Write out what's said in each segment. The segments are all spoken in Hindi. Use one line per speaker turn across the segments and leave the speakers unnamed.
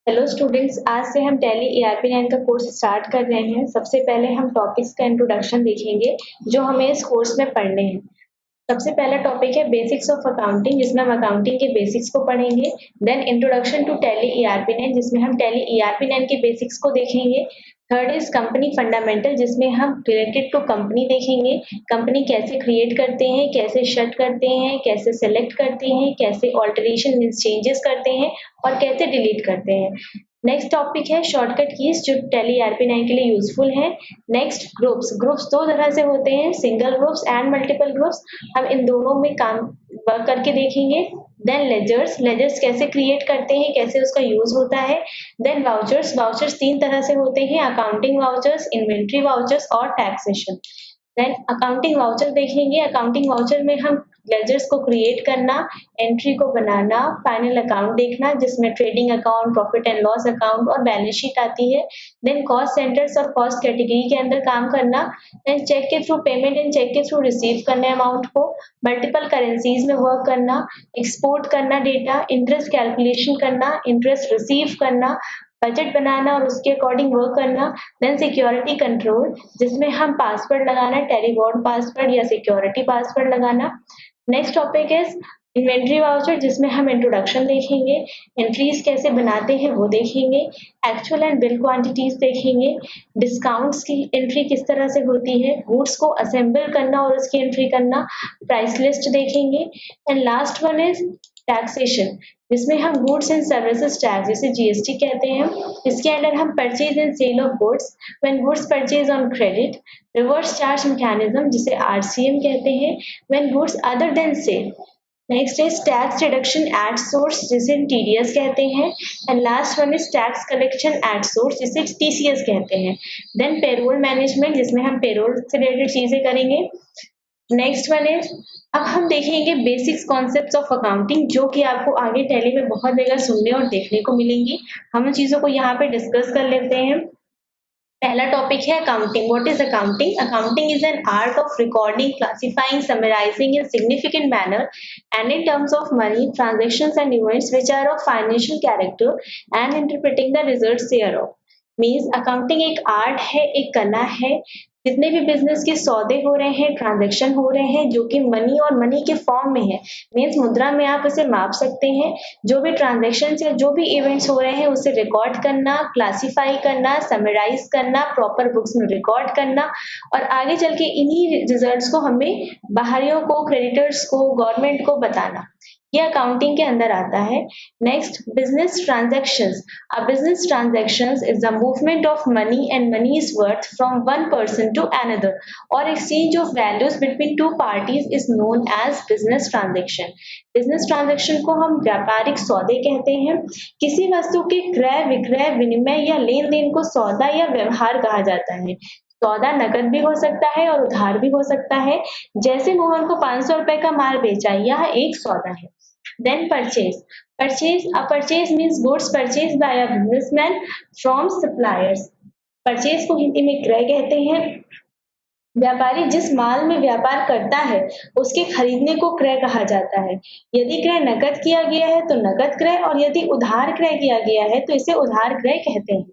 हेलो स्टूडेंट्स, आज से हम टैली ईआरपी 9 का कोर्स स्टार्ट कर रहे हैं। सबसे पहले हम टॉपिक्स का इंट्रोडक्शन देखेंगे जो हमें इस कोर्स में पढ़ने हैं। सबसे पहला टॉपिक है बेसिक्स ऑफ अकाउंटिंग, जिसमें हम अकाउंटिंग के बेसिक्स को पढ़ेंगे। Then introduction to Tally ERP 9, जिसमें हम टैली ईआरपी 9 के बेसिक्स को देखेंगे। थर्ड इज कंपनी फंडामेंटल, जिसमें हम रिलेटेड टू कंपनी देखेंगे। कंपनी कैसे क्रिएट करते हैं, कैसे शट करते हैं, कैसे सेलेक्ट करते हैं, कैसे ऑल्टरेशन मीन चेंजेस करते हैं और कैसे डिलीट करते हैं। नेक्स्ट टॉपिक है शॉर्टकट कीज, जो टैली ईआरपी 9 के लिए यूजफुल है। नेक्स्ट ग्रुप्स दो तरह से होते हैं, single groups and multiple groups. हम इन दोनों में काम वर्क करके देखेंगे। देन लेजर्स कैसे क्रिएट करते हैं, कैसे उसका यूज होता है। देन वाउचर्स तीन तरह से होते हैं, अकाउंटिंग वाउचर्स, इन्वेंट्री वाउचर्स और टैक्सेशन। देन अकाउंटिंग वाउचर देखेंगे। अकाउंटिंग वाउचर में हम लेजर्स को क्रिएट करना, एंट्री को बनाना, फाइनल अकाउंट देखना जिसमें trading account, profit and loss account और बैलेंस शीट आती है। देन कॉस्ट सेंटर्स और कॉस्ट कैटेगरी के अंदर काम करना। देन चेक के थ्रू पेमेंट एंड चेक के थ्रू रिसीव करना अमाउंट को। मल्टीपल करेंसीज में वर्क करना, एक्सपोर्ट करना डेटा, इंटरेस्ट कैलकुलेशन करना, इंटरेस्ट रिसीव करना, बजट बनाना और उसके अकॉर्डिंग वर्क करना। देन सिक्योरिटी कंट्रोल, जिसमें हम पासवर्ड लगाना, टेलीवॉर्ड पासवर्ड या सिक्योरिटी पासवर्ड लगाना। Next topic is inventory voucher, जिसमें हम इंट्रोडक्शन देखेंगे, एंट्रीज कैसे बनाते हैं वो देखेंगे, एक्चुअल एंड बिल क्वांटिटीज देखेंगे, डिस्काउंट्स की एंट्री किस तरह से होती है, गुड्स को असेंबल करना और उसकी एंट्री करना, प्राइस लिस्ट देखेंगे। And last one is taxation, जिसमें हम गुड्स एंड सर्विसेज टैक्स, जिसे जीएसटी कहते हैं, इसके अंदर हम purchase and sale of goods, when goods purchase on credit, reverse charge mechanism जिसे आरसीएम कहते हैं, when goods other than sale. Next is tax reduction at source, जिसे टीडीएस कहते हैं। And last one is tax collection at source, जिसे टीसीएस कहते हैं। देन पेरोल मैनेजमेंट, जिसमें हम पेरोल से रिलेटेड चीजें करेंगे। नेक्स्ट वन इज, अब हम देखेंगे बेसिक्स कॉन्सेप्ट्स ऑफ अकाउंटिंग, जो कि आपको आगे टैली में बहुत जगह सुनने और देखने को मिलेंगी। हम उन चीजों को यहाँ पे डिस्कस कर लेते हैं। पहला टॉपिक है accounting. What is accounting? Accounting is an art of recording, classifying, summarising in significant manner and in terms of money, transactions and events which are of financial character and interpreting the results thereof. Means accounting एक आर्ट है, एक कला है। जितने भी बिजनेस के सौदे हो रहे हैं, ट्रांजैक्शन हो रहे हैं, जो कि मनी और मनी के फॉर्म में है, मीन्स मुद्रा में आप इसे माप सकते हैं। जो भी ट्रांजैक्शन या जो भी इवेंट्स हो रहे हैं उसे रिकॉर्ड करना, क्लासिफाई करना, समराइज करना, प्रॉपर बुक्स में रिकॉर्ड करना और आगे चल के इन्हीं रिजल्ट्स को हमें बाहरियों को, क्रेडिटर्स को, गवर्नमेंट को बताना, ये अकाउंटिंग के अंदर आता है। Next, business transactions. A business transactions is the movement of money and money's worth from one person to another or exchange of values between two parties is known as business transaction. Business transaction को हम व्यापारिक सौदे कहते हैं। किसी वस्तु के क्रय, विक्रय, विनिमय या लेन देन को सौदा या व्यवहार कहा जाता है। सौदा नकद भी हो सकता है और उधार भी हो सकता है। जैसे मोहन को 500 रुपए का माल बेचा, यह एक सौदा है। Then purchase. A purchase means goods purchased by a businessman from suppliers. Purchase को हिंदी में क्रय कहते हैं। व्यापारी जिस माल में व्यापार करता है उसके खरीदने को क्रय कहा जाता है। यदि क्रय नकद किया गया है तो नकद क्रय और यदि उधार क्रय किया गया है तो इसे उधार क्रय कहते हैं।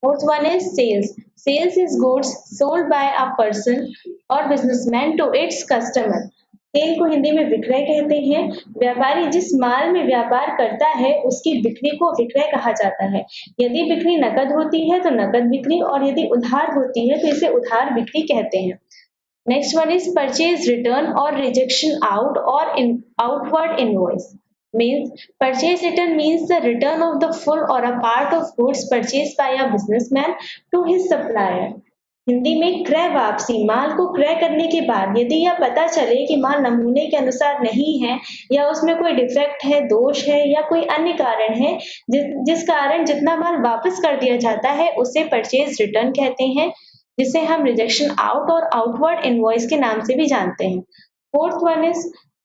Fourth one is sales. Sales is goods sold by a person or businessman to its customer. Sale को हिंदी में विक्रय कहते हैं। व्यापारी जिस माल में व्यापार करता है उसकी बिक्री को विक्रय कहा जाता है। यदि बिक्री नकद होती है तो नकद बिक्री और यदि उधार होती है तो इसे उधार बिक्री कहते हैं। Next one is purchase return और रिजेक्शन आउट और outward invoice. Means purchase return means the return of the full or a part of goods purchased by a businessman to his supplier. Hindi में क्रय वापसी, माल को क्रय करने के बाद यदि यह पता चले कि माल नमूने के अनुसार नहीं है या उसमें कोई डिफेक्ट है, दोष है या कोई अन्य कारण है जिस कारण जितना माल वापस कर दिया जाता है उसे परचेज रिटर्न कहते हैं, जिसे हम रिजेक्शन आउट और आउटवर्ड इनवॉइस के नाम से भी जानते हैं।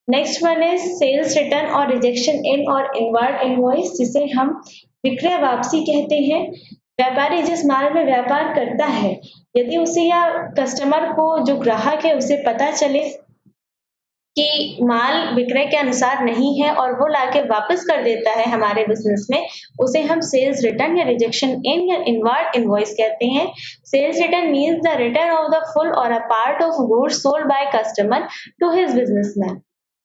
Next one is sales return और रिजेक्शन इन और इनवर्ड इनवॉइस, जिसे हम विक्रय वापसी कहते हैं। व्यापारी जिस माल में व्यापार करता है यदि उसे या कस्टमर को, जो ग्राहक है, उसे पता चले कि माल विक्रय के अनुसार नहीं है और वो लाके वापस कर देता है हमारे बिजनेस में, उसे हम सेल्स रिटर्न या रिजेक्शन इन या इनवर्ट इनवॉइस कहते हैं। Sales return means the return of the full or a part of goods sold by customer to his businessman.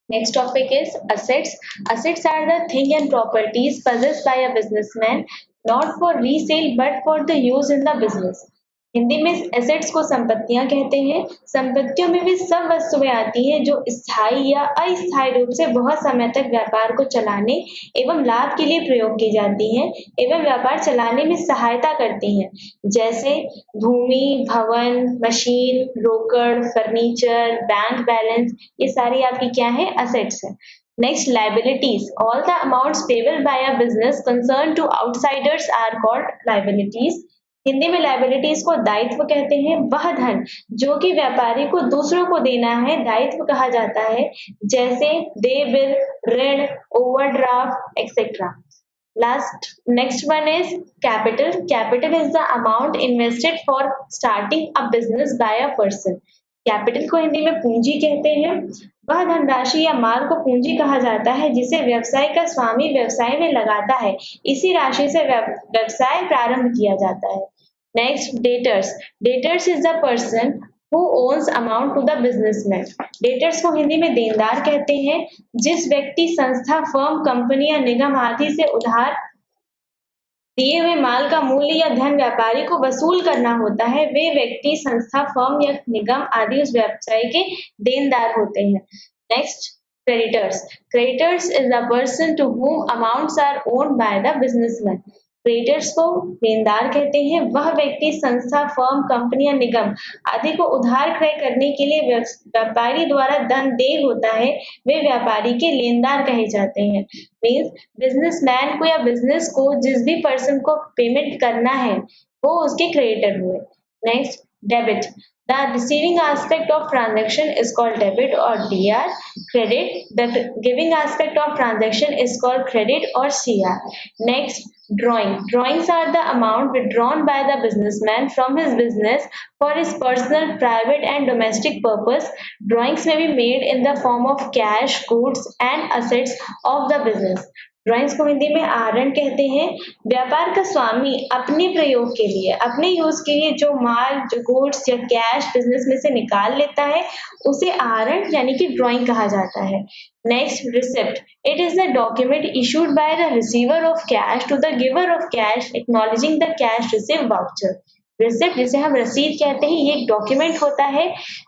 Next topic is assets. Assets are the thing and properties possessed by a businessman, not for resale but for the use in the business. Hindi में एसेट्स को संपत्तियां कहते हैं। संपत्तियों में भी सब वस्तुएं आती हैं जो स्थायी या अस्थायी रूप से बहुत समय तक व्यापार को चलाने एवं लाभ के लिए प्रयोग की जाती हैं एवं व्यापार चलाने में सहायता करती हैं, जैसे भूमि, भवन, मशीन, रोकड़, फर्नीचर, बैंक बैलेंस, ये सारी आपकी क्या है, असेट्स है। Next, liabilities. All the amounts payable by a business concerned to outsiders are called liabilities. Hindi में लाइबिलिटीज को दायित्व कहते हैं। वह धन जो कि व्यापारी को दूसरों को देना है दायित्व कहा जाता है, जैसे देय बिल, ऋण, overdraft etcetera. Next one is capital. Capital is the amount invested for starting a business by a person. Capital को हिंदी में पूंजी कहते हैं। वह धनराशि या माल को पूंजी कहा जाता है जिसे व्यवसाय का स्वामी व्यवसाय में लगाता है। इसी राशि से व्यवसाय प्रारंभ किया जाता है। Next, debtors. Debtors is the person who owns amount to the businessman. Debtors को हिंदी में देनदार कहते हैं। जिस व्यक्ति, संस्था, फर्म, कंपनी या निगम आदि से उधार दिए हुए माल का मूल्य या धन व्यापारी को वसूल करना होता है, वे व्यक्ति, संस्था, फर्म या निगम आदि उस व्यवसाय के देनदार होते हैं। Next, creditors. Creditors is the person to whom amounts are owned by the businessman. Creditors को देनदार कहते हैं। वह व्यक्ति, संस्था, फर्म, कंपनी या निगम आदि को उधार क्रय करने के लिए व्यापारी द्वारा धन देय होता है, वे व्यापारी के लेनदार कहे जाते हैं। मीन्स बिजनेसमैन को या बिजनेस को जिस भी पर्सन को पेमेंट करना है वो उसके क्रेडिटर हुए। Next, debit. The receiving aspect of transaction is called debit or DR. Credit. The giving aspect of transaction is called credit or CR. Next, drawing. Drawings are the amount withdrawn by the businessman from his business for his personal, private and domestic purpose. Drawings may be made in the form of cash, goods and assets of the business. Drawings को हिंदी में आहरण कहते हैं। व्यापार का स्वामी अपने प्रयोग के लिए, अपने यूज के लिए जो माल, जो गुड्स या कैश बिजनेस में से निकाल लेता है उसे आहरण यानी कि ड्राइंग कहा जाता है। Next, receipt. It is the document issued by the receiver of cash to the giver of cash acknowledging the cash receive voucher. Receipt, जिसे हम रसीद कहते हैं, ये एक डॉक्यूमेंट होता है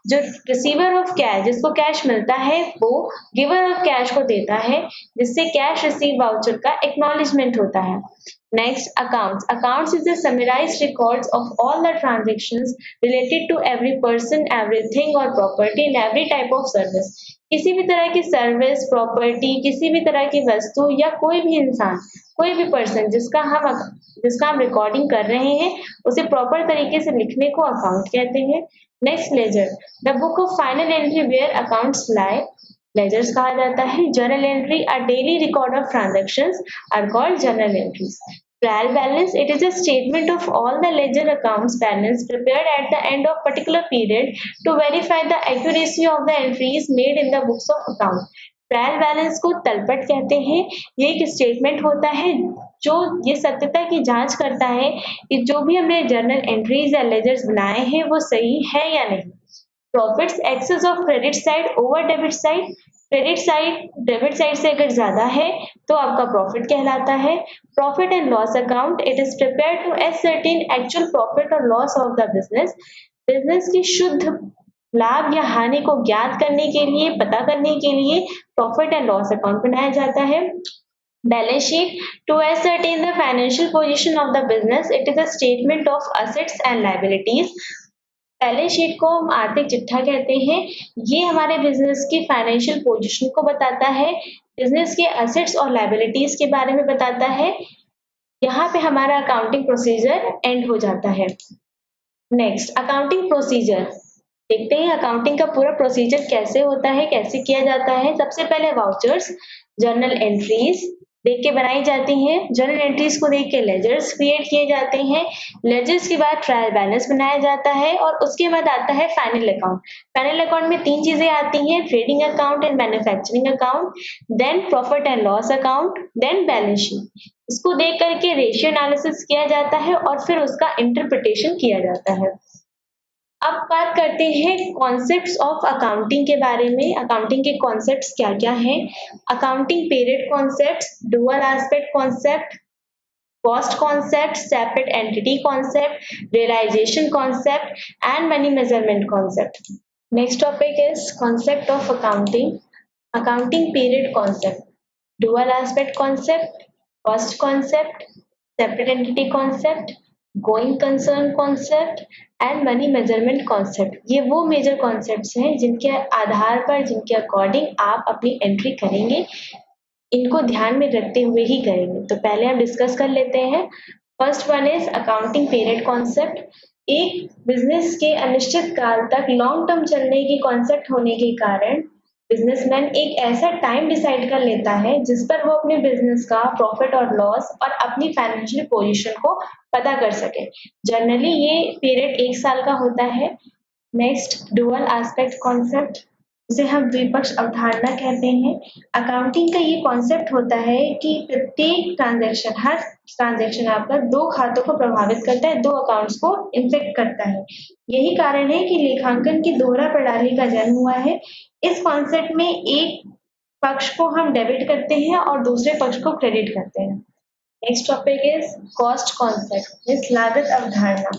जो रिसीवर ऑफ कैश, जिसको कैश मिलता है, वो गिवर ऑफ कैश को देता है, जिससे कैश रिसीव वाउचर का एक्नॉलेजमेंट होता है। Next, accounts. Accounts is the summarised records of all the transactions related to every person, everything or property in every type of service. किसी भी तरह की सर्विस, प्रॉपर्टी, किसी भी तरह की वस्तु या कोई भी इंसान, कोई भी पर्सन जिसका हम रिकॉर्डिंग कर रहे हैं उसे प्रॉपर तरीके से लिखने को अकाउंट कहते हैं। Next, ledger. The book of final entry where accounts lie, ledgers कहा जाता है। Journal entry, a daily record of transactions are called journal entries. Trial balance, it is a statement of all the ledger accounts balance prepared at the end of particular period to verify the accuracy of the entries made in the books of account. Trial balance को तलपट कहते हैं। ये एक स्टेटमेंट होता है जो ये सत्यता की जांच करता है कि जो भी हमने जर्नल एंट्रीज या लेजर्स बनाए हैं वो सही है या नहीं। Profits, excess of credit side over debit side. Credit side debit side से अगर ज्यादा है तो आपका प्रॉफिट कहलाता है। Profit and loss account, it is prepared to ascertain actual profit or loss of the business. Business की शुद्ध लाभ या हानि को ज्ञात करने के लिए, पता करने के लिए प्रॉफिट एंड लॉस अकाउंट बनाया जाता है। Balance sheet, to ascertain the financial position of the business, it is a statement of assets and liabilities. Balance sheet को हम आर्थिक चिट्ठा कहते हैं। ये हमारे बिजनेस की फाइनेंशियल पोजीशन को बताता है, बिजनेस के असेट्स और लायबिलिटीज के बारे में बताता है। यहाँ पे हमारा अकाउंटिंग प्रोसीजर एंड हो जाता है। Next, accounting procedure. देखते हैं अकाउंटिंग का पूरा प्रोसीजर कैसे होता है, कैसे किया जाता है। सबसे पहले वाउचर्स, जर्नल एंट्रीज, देख के बनाई जाती हैं। जर्नल एंट्रीज को देख के लेजर्स क्रिएट किए जाते हैं। लेजर्स के बाद ट्रायल बैलेंस बनाया जाता है और उसके बाद आता है फाइनल अकाउंट। फाइनल अकाउंट में 3 चीजें आती हैं, trading account and manufacturing account, then profit and loss account, then balance sheet. इसको देख करके रेशियो एनालिसिस किया जाता है और फिर उसका इंटरप्रिटेशन किया जाता है। अब बात करते हैं कॉन्सेप्ट्स ऑफ अकाउंटिंग के बारे में। अकाउंटिंग के कॉन्सेप्ट्स क्या-क्या हैं? Accounting period concepts, dual aspect concept, cost concept, separate entity concept, realisation concept and money measurement concept. Next topic is concept of accounting. Accounting period concept, dual aspect concept, cost concept, separate entity concept, going concern concept and money measurement concept. ये वो मेजर कॉन्सेप्ट्स हैं जिनके आधार पर, जिनके अकॉर्डिंग आप अपनी एंट्री करेंगे, इनको ध्यान में रखते हुए ही करेंगे। तो पहले हम डिस्कस कर लेते हैं। First one is accounting period concept. एक बिजनेस के अनिश्चित काल तक लॉन्ग टर्म चलने की कॉन्सेप्ट होने के कारण बिजनेसमैन एक ऐसा टाइम डिसाइड कर लेता है जिस पर वो अपने बिजनेस का प्रॉफिट और लॉस और अपनी फाइनेंशियल पोजीशन को पता कर सके। जनरली ये पीरियड 1 साल का होता है। नेक्स्ट, डुअल एस्पेक्ट कॉन्सेप्ट, जिसे हम द्विपक्ष अवधारणा कहते हैं। अकाउंटिंग का ये कॉन्सेप्ट होता है कि प्रत्येक ट्रांजैक्शन, हर ट्रांजैक्शन आपका 2 खातों को प्रभावित करता है, 2 अकाउंट्स को इन्फेक्ट करता है। यही कारण है कि लेखांकन की दोहरा प्रणाली का जन्म हुआ है। इस कॉन्सेप्ट में एक पक्ष को हम डेबिट करते हैं और दूसरे पक्ष को क्रेडिट करते हैं। Next topic is cost concept, इस लागत अवधारणा।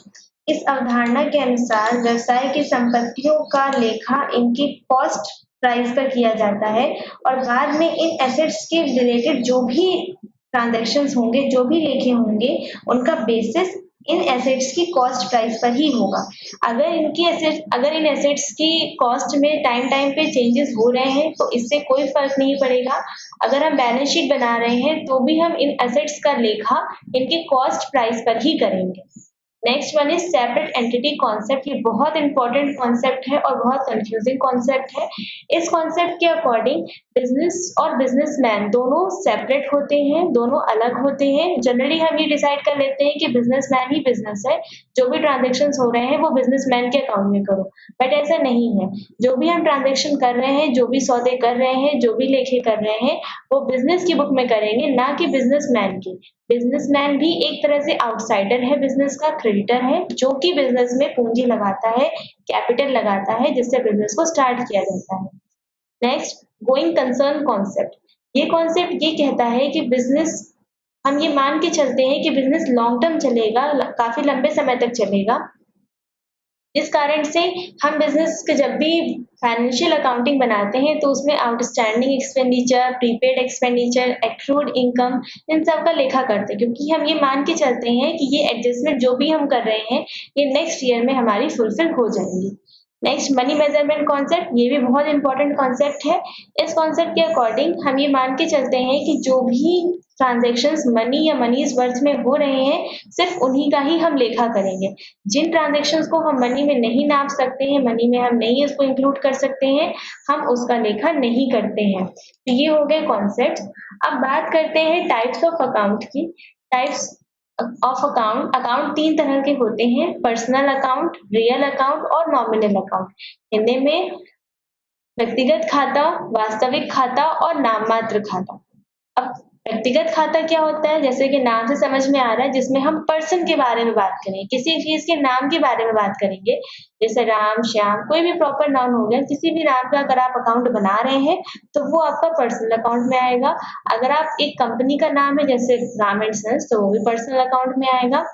इस अवधारणा के अनुसार व्यवसाय की संपत्तियों का लेखा इनकी कॉस्ट प्राइस पर किया जाता है और बाद में इन एसेट्स के रिलेटेड जो भी ट्रांजैक्शंस होंगे, जो भी लेखे होंगे, उनका बेसिस इन एसेट्स की कॉस्ट प्राइस पर ही होगा। अगर इन एसेट्स की कॉस्ट में टाइम पे चेंजेस हो रहे हैं तो इससे कोई फर्क नहीं पड़ेगा। अगर हम बैलेंस शीट बना रहे हैं तो भी हम इन एसेट्स का लेखा इनके कॉस्ट प्राइस पर ही करेंगे। Next one is separate entity concept. ये बहुत इंपॉर्टेंट कॉन्सेप्ट है और बहुत कंफ्यूजिंग कॉन्सेप्ट है। इस कॉन्सेप्ट के अकॉर्डिंग बिजनेस और बिजनेसमैन दोनों सेपरेट होते हैं, दोनों अलग होते हैं। जनरली हम ये डिसाइड कर लेते हैं कि बिजनेसमैन ही बिजनेस है, जो भी ट्रांजेक्शन हो रहे हैं वो बिजनेसमैन के अकाउंट में करो, बट ऐसा नहीं है। जो भी हम ट्रांजेक्शन कर रहे हैं, जो भी सौदे कर रहे हैं, जो भी लेखे कर रहे हैं, वो बिजनेस की बुक में करेंगे, ना कि बिजनेसमैन की। बिजनेसमैन भी एक तरह से आउटसाइडर है, बिजनेस का क्रेडिटर है, जो कि बिजनेस में पूंजी लगाता है, कैपिटल लगाता है, जिससे बिजनेस को स्टार्ट किया जाता है। Next, going concern concept. ये कॉन्सेप्ट ये कहता है कि बिजनेस, हम ये मान के चलते हैं कि बिजनेस लॉन्ग टर्म चलेगा, काफी लंबे समय तक चलेगा। इस कारण से हम बिजनेस के जब भी फाइनेंशियल अकाउंटिंग बनाते हैं तो उसमें outstanding expenditure, prepaid expenditure, accrued income, इन सब का लेखा करते हैं, क्योंकि हम ये मान के चलते हैं कि ये एडजस्टमेंट जो भी हम कर रहे हैं ये नेक्स्ट ईयर में हमारी फुलफिल हो जाएंगी। Next, money measurement concept. ये भी बहुत इंपॉर्टेंट कॉन्सेप्ट है। इस कॉन्सेप्ट के अकॉर्डिंग हम ये मान के चलते हैं कि जो भी ट्रांजैक्शंस मनी या मनीज वर्थ में हो रहे हैं, सिर्फ उन्हीं का ही हम लेखा करेंगे। जिन ट्रांजैक्शंस को हम मनी में नहीं नाप सकते हैं, मनी में हम नहीं उसको इंक्लूड कर सकते हैं, हम उसका लेखा नहीं करते हैं। तो ये हो गए कॉन्सेप्ट्स। अब बात करते हैं टाइप्स ऑफ अकाउंट की। टाइप्स ऑफ अकाउंट, अकाउंट 3 तरह के होते हैं, पर्सनल अकाउंट, रियल अकाउंट और नॉमिनल अकाउंट। हिंदी में व्यक्तिगत खाता, वास्तविक खाता और नाममात्र खाता। अब व्यक्तिगत खाता क्या होता है? जैसे कि नाम से समझ में आ रहा है, जिसमें हम पर्सन के बारे में बात करें, किसी चीज के नाम के बारे में बात करेंगे, जैसे राम, श्याम, कोई भी प्रॉपर नाउन हो गया, किसी भी नाम का अगर आप अकाउंट बना रहे हैं तो वो आपका पर्सनल अकाउंट में आएगा। अगर आप एक कंपनी का नाम है जैसे राम एंड सन्स, तो वो भी पर्सनल अकाउंट में आएगा।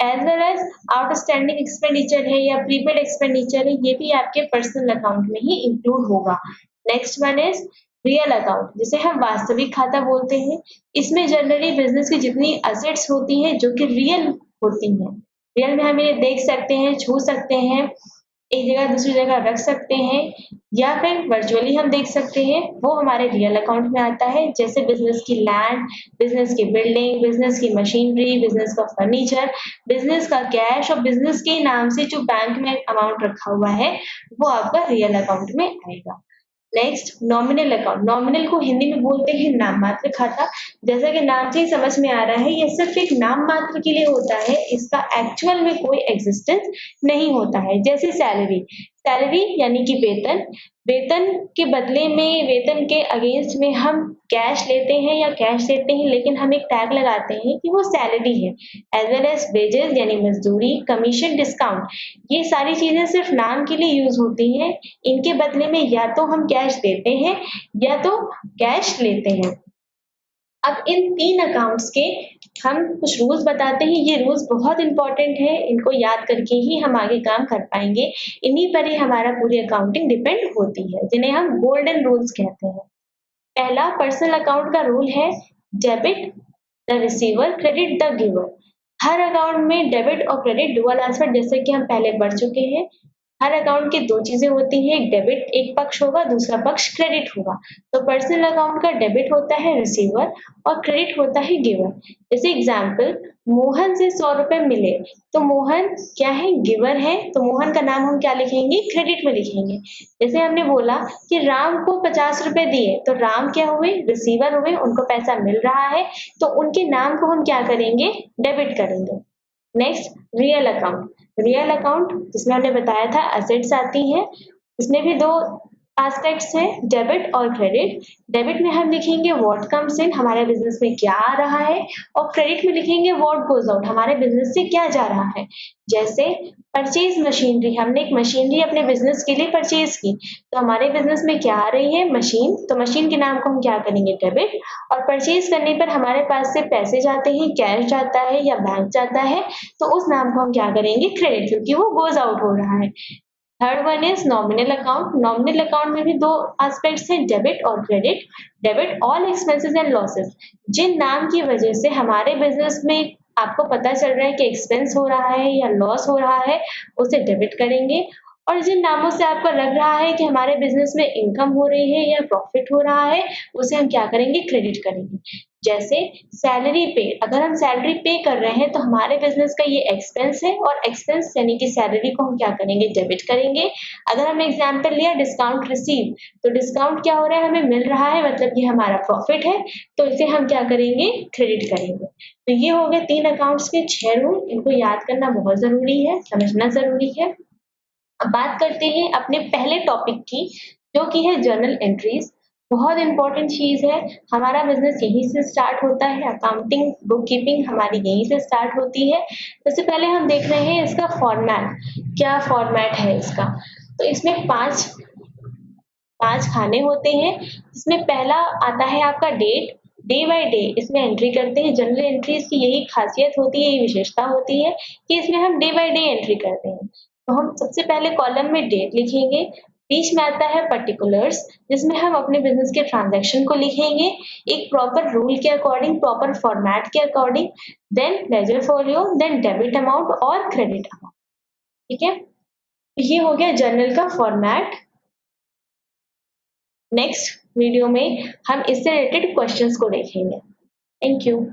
As well as outstanding expenditure है या प्रीपेड एक्सपेंडिचर है, ये भी आपके पर्सनल अकाउंट में ही इंक्लूड होगा। Next one is real account, जिसे हम वास्तविक खाता बोलते हैं। इसमें जनरली बिजनेस की जितनी असेट्स होती हैं जो कि रियल होती हैं, रियल में हम इन्हें देख सकते हैं, छू सकते हैं, एक जगह दूसरी जगह रख सकते हैं, या फिर वर्चुअली हम देख सकते हैं, वो हमारे रियल अकाउंट में आता है। जैसे बिजनेस की लैंड, बिजनेस की बिल्डिंग, बिजनेस की मशीनरी, बिजनेस का फर्नीचर, बिजनेस का कैश और बिजनेस के नाम से जो बैंक में अमाउंट रखा हुआ है, वो आपका रियल अकाउंट में आएगा। नेक्स्ट नॉमिनल अकाउंट, नॉमिनल को हिंदी में बोलते हैं नाम मात्र खाता। जैसा कि नाम से ही समझ में आ रहा है, ये सिर्फ एक नाम मात्र के लिए होता है, इसका एक्चुअल में कोई एग्जिस्टेंस नहीं होता है। जैसे सैलरी, सैलरी यानी कि वेतन, वेतन के बदले में, वेतन के अगेंस्ट में हम कैश लेते हैं या कैश देते हैं, लेकिन हम एक टैग लगाते हैं कि वो सैलरी है। एज वेल एज वेजेस यानी मजदूरी, कमीशन, डिस्काउंट, ये सारी चीजें सिर्फ नाम के लिए यूज होती हैं। इनके बदले में या तो हम कैश देते हैं या तो कैश लेते हैं। अब इन तीन अकाउंट्स के हम कुछ रूल्स बताते हैं। ये रूल्स बहुत इंपॉर्टेंट है, इनको याद करके ही हम आगे काम कर पाएंगे। इन्हीं पर ही हमारा पूरी अकाउंटिंग डिपेंड होती है, जिन्हें हम गोल्डन रूल्स कहते हैं। पहला पर्सनल अकाउंट का रूल है debit the receiver, credit the giver. Her account में डेबिट और क्रेडिट डुअल एस्पेक्ट, जैसे कि हम पहले पढ़ चुके हैं। हर अकाउंट की दो चीजें होती हैं, एक डेबिट एक पक्ष होगा, दूसरा पक्ष क्रेडिट होगा। तो पर्सनल अकाउंट का डेबिट होता है रिसीवर और क्रेडिट होता है गिवर। जैसे एग्जाम्पल, मोहन से 100 रुपए मिले, तो मोहन क्या है, गिवर है, तो मोहन का नाम हम क्या लिखेंगे, क्रेडिट में लिखेंगे। जैसे हमने बोला कि राम को 50 रुपए दिए, तो राम क्या हुए, रिसीवर हुए, उनको पैसा मिल रहा है, तो उनके नाम को हम क्या करेंगे, डेबिट करेंगे। Next real account, real account जिसमें हमने बताया था एसेट्स आती हैं, इसमें भी दो एस्पेक्ट्स हैं, डेबिट और क्रेडिट। डेबिट में हम लिखेंगे व्हाट कम्स इन, हमारे बिजनेस में क्या आ रहा है, और क्रेडिट में लिखेंगे व्हाट गोज आउट, हमारे बिजनेस से क्या जा रहा है। जैसे परचेज मशीनरी, हमने एक मशीनरी अपने बिजनेस के लिए परचेज की, तो हमारे बिजनेस में क्या आ रही है, मशीन, तो मशीन के नाम को हम क्या करेंगे, डेबिट। और परचेज करने पर हमारे पास से पैसे जाते हैं, कैश जाता है या बैंक जाता है, तो उस नाम को हम क्या करेंगे, क्रेडिट, क्योंकि वो गोज आउट हो रहा है। Third one is nominal account, nominal account में भी दो एस्पेक्ट्स हैं, डेबिट और credit. Debit all expenses and losses, जिन नाम की वजह से हमारे बिजनेस में आपको पता चल रहा है कि एक्सपेंस हो रहा है या लॉस हो रहा है, उसे डेबिट करेंगे। और जिन नामों से आपको लग रहा है कि हमारे बिजनेस में इनकम हो रही है या प्रॉफिट हो रहा है, उसे हम क्या करेंगे, क्रेडिट करेंगे। जैसे सैलरी पे, अगर हम सैलरी पे कर रहे हैं तो हमारे बिजनेस का ये एक्सपेंस है, और एक्सपेंस यानी कि सैलरी को हम क्या करेंगे, डेबिट करेंगे। अगर हमने एग्जांपल लिया डिस्काउंट रिसीव, तो डिस्काउंट क्या हो रहा है, हमें मिल रहा है, मतलब ये हमारा प्रॉफिट है, तो इसे हम क्या करेंगे, क्रेडिट करेंगे। तो ये हो गए तीन अकाउंट्स के 6 रूल, इनको याद करना बहुत जरूरी है, समझना जरूरी है। अब बात करते हैं अपने पहले टॉपिक की, जो कि है जर्नल एंट्रीज। बहुत इंपॉर्टेंट चीज है, हमारा बिजनेस यहीं से स्टार्ट होता है, अकाउंटिंग बुक कीपिंग हमारी यहीं से स्टार्ट होती है। सबसे पहले हम देख रहे हैं इसका फॉर्मेट, क्या फॉर्मेट है इसका। तो इसमें पांच खाने होते हैं, इसमें पहला आता है आपका डेट, डे बाय डे इसमें एंट्री करते हैं। जनरल एंट्रीज की यही खासियत होती है, यही विशेषता होती है कि इसमें हम डे बाय डे एंट्री करते हैं। तो हम सबसे पहले कॉलम में डेट लिखेंगे, बीच में आता है पर्टिकुलर्स, जिसमें हम अपने बिजनेस के ट्रांजैक्शन को लिखेंगे एक प्रॉपर रूल के अकॉर्डिंग, प्रॉपर फॉर्मेट के according. Then ledger folio, then debit amount और क्रेडिट अमाउंट। ठीक है, ये हो गया जर्नल का फॉर्मेट। नेक्स्ट वीडियो में हम इससे रिलेटेड क्वेश्चंस को देखेंगे। Thank you.